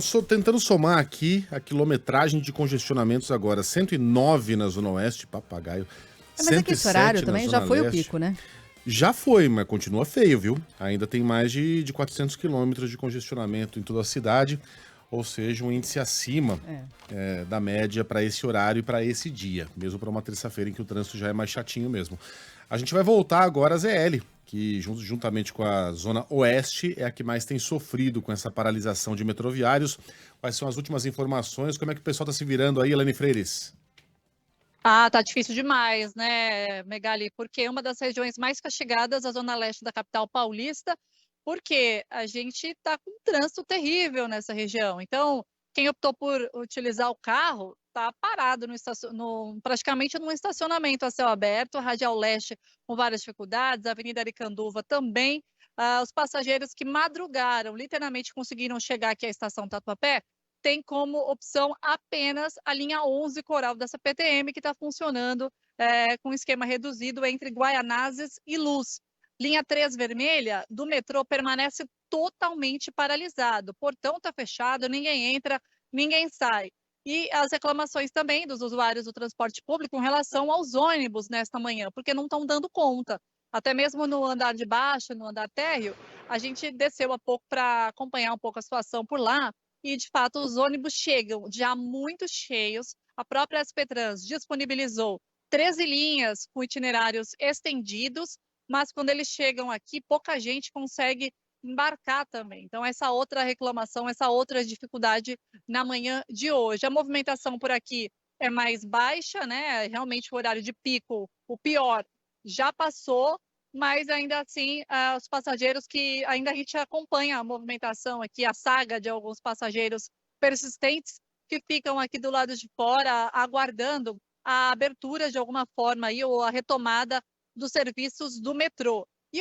tô tentando somar aqui a quilometragem de congestionamentos agora. 109 na Zona Oeste, papagaio. Mas é que esse horário 107 na também já Zona foi o Leste. pico, né? Já foi, mas continua feio, viu? Ainda tem mais de 400 quilômetros de congestionamento em toda a cidade, ou seja, um índice acima da média para esse horário e para esse dia, mesmo para uma terça-feira em que o trânsito já é mais chatinho mesmo. A gente vai voltar agora à ZL, que juntamente com a Zona Oeste é a que mais tem sofrido com essa paralisação de metroviários. Quais são as últimas informações? Como é que o pessoal está se virando aí, Elane Freires? Ah, tá difícil demais, né, Megali? Porque uma das regiões mais castigadas, a zona leste da capital paulista, porque a gente está com um trânsito terrível nessa região. Então, quem optou por utilizar o carro está parado praticamente num estacionamento a céu aberto, a Radial Leste com várias dificuldades, a Avenida Aricanduva também. Os passageiros que madrugaram, literalmente conseguiram chegar aqui à estação Tatuapé, tem como opção apenas a linha 11 Coral da CPTM, que está funcionando com esquema reduzido entre Guaianazes e Luz. Linha 3 vermelha do metrô permanece totalmente paralisado. O portão está fechado, ninguém entra, ninguém sai. E as reclamações também dos usuários do transporte público em relação aos ônibus nesta manhã, porque não estão dando conta. Até mesmo no andar de baixo, no andar térreo, a gente desceu há pouco para acompanhar um pouco a situação por lá. E, de fato, os ônibus chegam já muito cheios. A própria SP Trans disponibilizou 13 linhas com itinerários estendidos, mas quando eles chegam aqui, pouca gente consegue embarcar também. Então, essa outra reclamação, essa outra dificuldade na manhã de hoje. A movimentação por aqui é mais baixa, né? Realmente o horário de pico, o pior, já passou, mas ainda assim, os passageiros que ainda a gente acompanha a movimentação aqui, a saga de alguns passageiros persistentes que ficam aqui do lado de fora, aguardando a abertura de alguma forma aí, ou a retomada dos serviços do metrô. E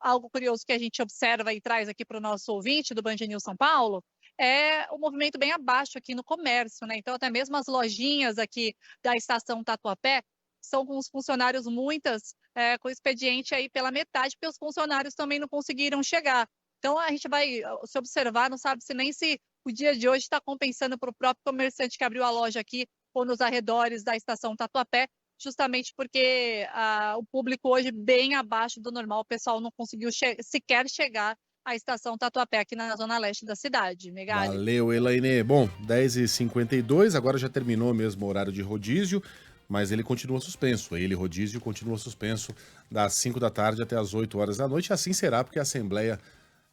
algo curioso que a gente observa e traz aqui para o nosso ouvinte do Band News São Paulo é o movimento bem abaixo aqui no comércio, né? Então, até mesmo as lojinhas aqui da estação Tatuapé são com os funcionários muitas com expediente aí pela metade, porque os funcionários também não conseguiram chegar. Então, a gente vai se observar, não sabe nem se o dia de hoje está compensando para o próprio comerciante que abriu a loja aqui ou nos arredores da estação Tatuapé, justamente porque o público hoje bem abaixo do normal, o pessoal não conseguiu sequer chegar à estação Tatuapé aqui na zona leste da cidade. Megali. Valeu, Elaine. Bom, 10h52, agora já terminou mesmo o horário de rodízio, mas ele continua suspenso. Rodízio, continua suspenso das 5 da tarde até as 8 horas da noite. E assim será, porque a Assembleia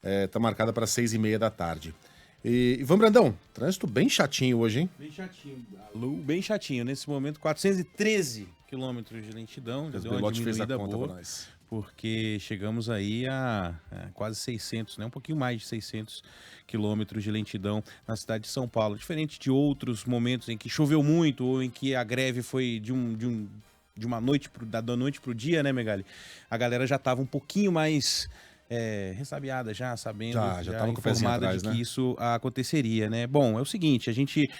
está marcada para 6h30 da tarde. E Ivan Brandão, trânsito bem chatinho hoje, hein? Bem chatinho, Lu, bem chatinho. Nesse momento, 413 quilômetros de lentidão. Já deu uma diminuída boa, porque chegamos aí a quase 600, né? Um pouquinho mais de 600 quilômetros de lentidão na cidade de São Paulo. Diferente de outros momentos em que choveu muito ou em que a greve foi de uma noite da noite pro dia, né, Megali? A galera já estava um pouquinho mais ressabiada, já sabendo, já informada atrás, de que isso aconteceria, né? Bom, é o seguinte, a gente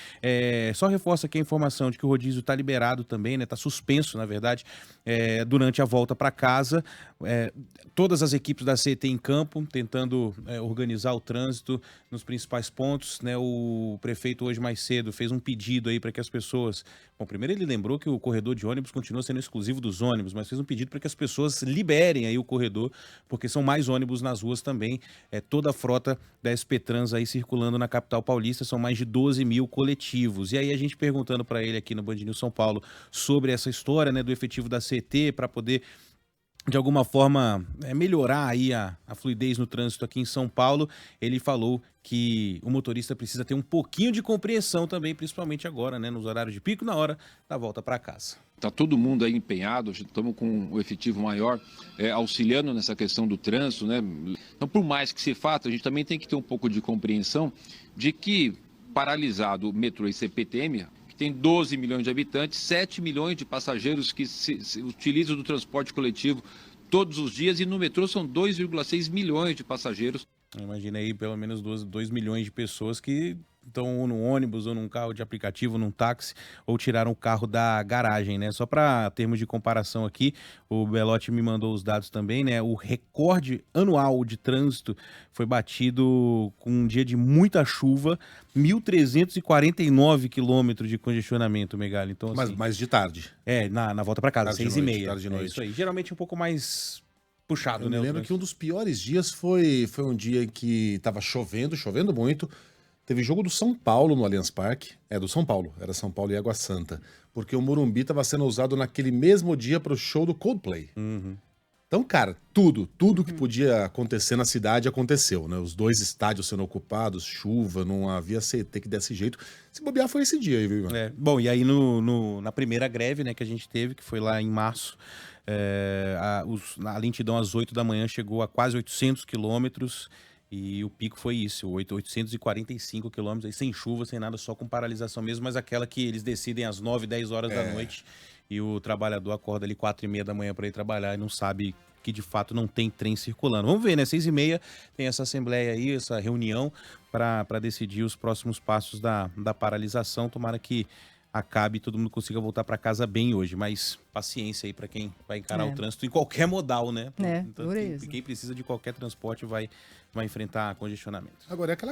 só reforça aqui a informação de que o rodízio está liberado também, né? Está suspenso, na verdade, durante a volta para casa. Todas as equipes da CET em campo, tentando organizar o trânsito nos principais pontos, né? O prefeito hoje mais cedo fez um pedido aí para que as pessoas... Bom, primeiro ele lembrou que o corredor de ônibus continua sendo exclusivo dos ônibus, mas fez um pedido para que as pessoas liberem aí o corredor, porque são mais ônibus nas ruas também. Toda a frota da SP Trans aí circulando na capital paulista, são mais de 12 mil coletivos. E aí a gente perguntando para ele aqui no Band News São Paulo sobre essa história, né, do efetivo da CET para poder de alguma forma melhorar aí a fluidez no trânsito aqui em São Paulo, ele falou que o motorista precisa ter um pouquinho de compreensão também, principalmente agora, né, nos horários de pico, na hora da volta para casa. Está todo mundo aí empenhado, estamos com o efetivo maior auxiliando nessa questão do trânsito, né? Então, por mais que se faça, a gente também tem que ter um pouco de compreensão de que paralisado o metrô e CPTM, tem 12 milhões de habitantes, 7 milhões de passageiros que se utilizam do transporte coletivo todos os dias, e no metrô são 2,6 milhões de passageiros. Imagina aí pelo menos 2 milhões de pessoas que estão ou no ônibus, ou num carro de aplicativo, num táxi, ou tiraram o carro da garagem, né? Só para termos de comparação aqui, o Belotti me mandou os dados também, né? O recorde anual de trânsito foi batido com um dia de muita chuva, 1.349 quilômetros de congestionamento, Megali. Então, assim, mas de tarde. Na volta para casa, 6h30. Tarde de noite. Isso aí. Geralmente um pouco mais puxado, né? Eu me lembro que um dos piores dias foi um dia em que tava chovendo muito. Teve jogo do São Paulo no Allianz Parque. Do São Paulo. Era São Paulo e Água Santa. Porque o Morumbi estava sendo usado naquele mesmo dia para o show do Coldplay. Uhum. Então, cara, tudo que podia acontecer na cidade aconteceu, né? Os 2 estádios sendo ocupados, chuva, não havia CT que desse jeito. Se bobear foi esse dia aí, viu, Ivan? Bom, e aí na primeira greve, né, que a gente teve, que foi lá em março, a lentidão às 8 da manhã chegou a quase 800 quilômetros. E o pico foi isso, 845 quilômetros, sem chuva, sem nada, só com paralisação mesmo, mas aquela que eles decidem às 9, 10 horas da noite e o trabalhador acorda ali 4h30 da manhã para ir trabalhar e não sabe que de fato não tem trem circulando. Vamos ver, né? 6h30 tem essa assembleia aí, essa reunião para decidir os próximos passos da paralisação. Tomara que acabe e todo mundo consiga voltar para casa bem hoje, mas paciência aí para quem vai encarar o trânsito em qualquer modal, né? Então, quem precisa de qualquer transporte vai enfrentar congestionamento. Agora, é aquela